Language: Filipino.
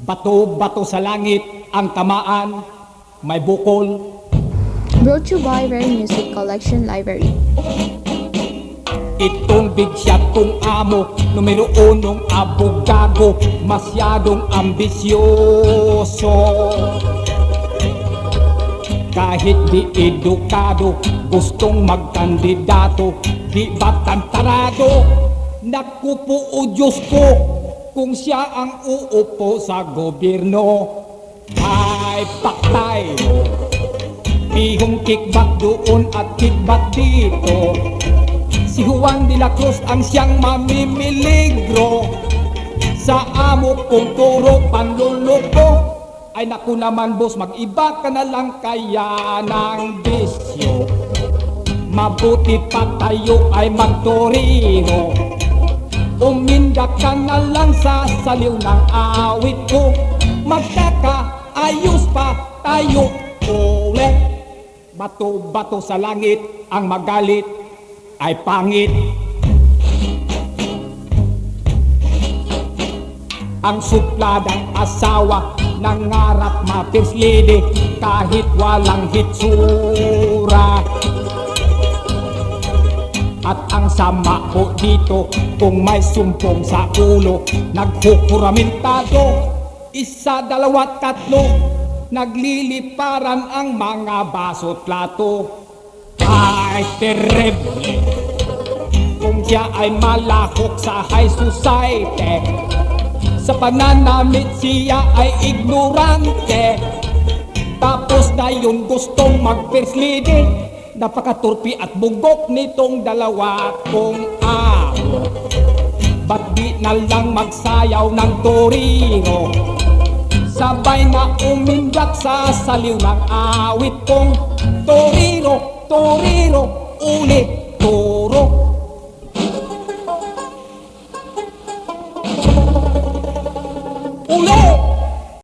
Bato-bato sa langit ang tamaan, may bukol. Brought to you by Very Music Collection Library. Itong big shot kong amo, numero unong abogado, masyadong ambisyoso. Kahit di edukado, gustong magkandidato, di ba tantarado? Naku po o Diyos ko, kung siya ang uupo sa gobyerno, ay paktay. Ihong kickback doon at kickback dito. Si Juan de la Cruz ang siyang mamimiligro. Sa amo kong turo panluloko. Ay naku naman boss, mag-iba ka na lang kaya ng bisyo. Mabuti pa tayo ay magtorino. Uminda ka na lang sa saliw ng awit ko. Magkakaayos pa tayo ulit. Bato-bato sa langit ang magalit ay pangit. Ang supladang asawa nangarap ma-first lady kahit walang hitsura. At ang sama ko dito, kung may sumpong sa ulo, naghukuramentado. Isa, dalawa, tatlo, nagliliparan ang mga baso't plato. Ay, terrible. Kung siya ay malahok sa high society, sa pananamit siya ay ignorante. Tapos na yun gustong mag-first lady. Napakaturpi at bugok nitong dalawa kong amo. Ba't di na lang magsayaw ng torino? Sabay na umindak sa saliw ng awit kong torino, torino, ulit, toro. Ulit!